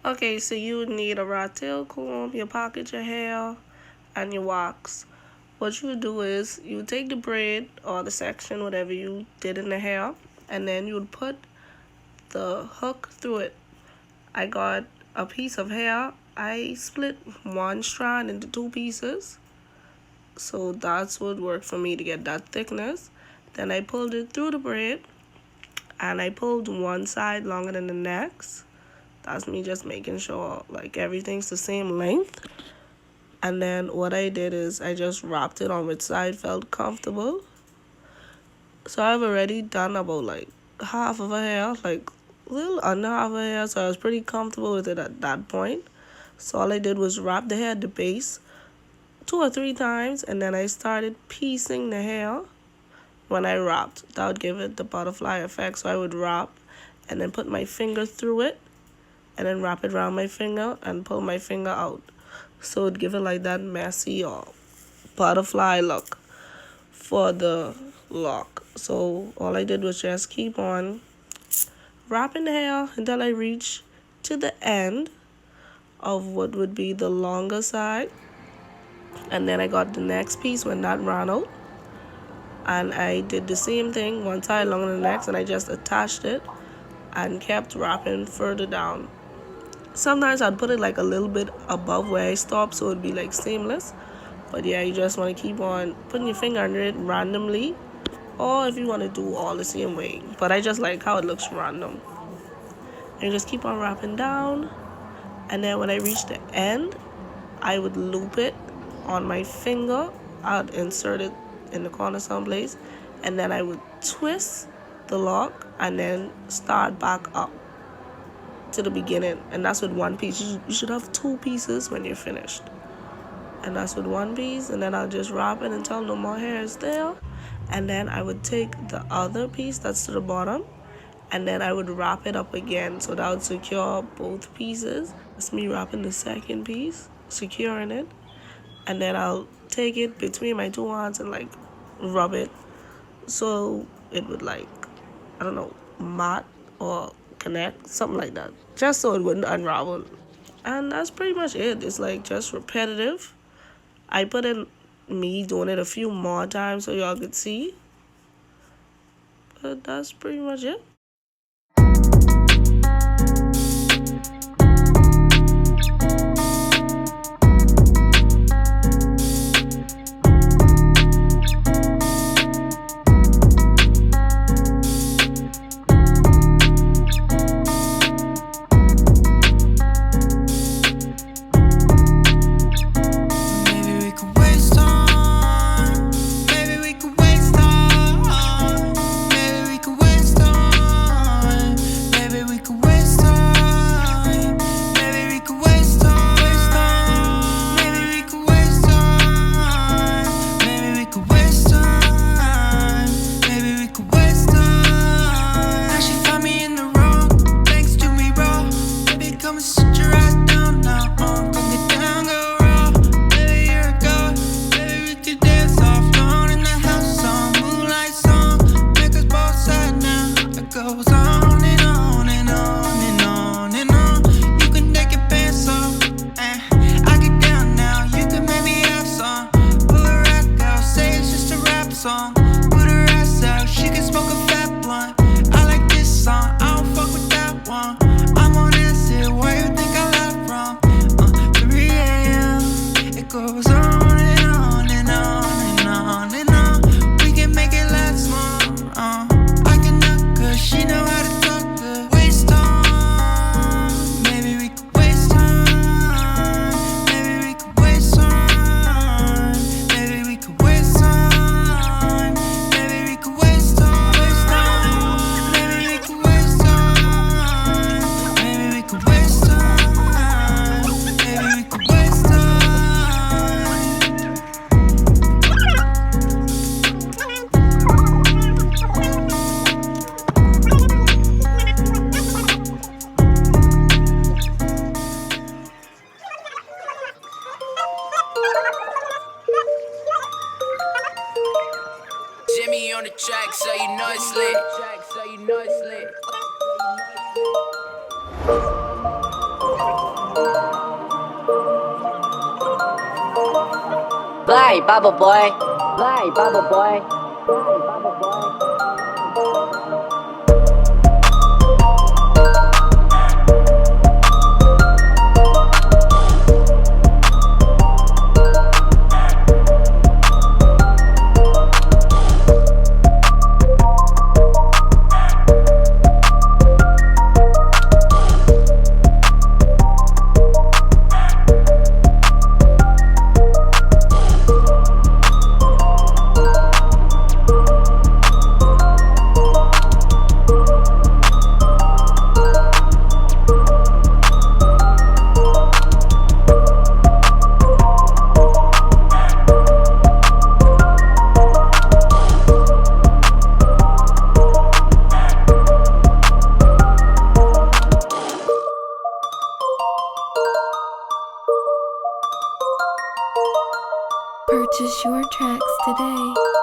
Okay, so you would need a rat tail comb, your pocket, your hair, and your wax. What you would do is you would take the braid or the section, whatever you did in the hair, and then you would put the hook through it. I got a piece of hair. I split one strand into two pieces. So that's what worked for me to get that thickness. Then I pulled it through the braid, and I pulled one side longer than the next. That's me just making sure like everything's the same length. And then what I did is I just wrapped it on which side felt comfortable. So I've already done about like half of a hair, like a little under half a hair, so I was pretty comfortable with it at that point. So all I did was wrap the hair at the base 2 or 3 times, and then I started piecing the hair when I wrapped. That would give it the butterfly effect. So I would wrap and then put my finger through it and then wrap it around my finger and pull my finger out. So it would give it like that messy or butterfly look for the lock. So all I did was just keep on wrapping the hair until I reach to the end of what would be the longer side. And then I got the next piece when that ran out. And I did the same thing, one side longer than the next, and I just attached it and kept wrapping further down. Sometimes I'd put it like a little bit above where I stopped so it'd be like seamless. But yeah, you just want to keep on putting your finger under it randomly, or if you want to do all the same way. But I just like how it looks random. And just keep on wrapping down. And then when I reach the end, I would loop it on my finger. I'd insert it in the corner someplace, and then I would twist the lock and then start back up to the beginning. And that's with one piece. You should have 2 pieces when you're finished. And that's with one piece, and then I'll just wrap it until no more hair is there. And then I would take the other piece that's to the bottom, and then I would wrap it up again, so that would secure both pieces. That's me wrapping the second piece, securing it, and then I'll take it between my 2 hands and like rub it so it would like, I don't know, mat or connect, something like that, just so it wouldn't unravel. And that's pretty much it. It's like just repetitive. I put in me doing it a few more times so y'all could see, but that's pretty much it. Jimmy on the track, so you know it's lit. Vai, bubble boy. Vai, bubble boy. Vai, bubble boy. Purchase your tracks today.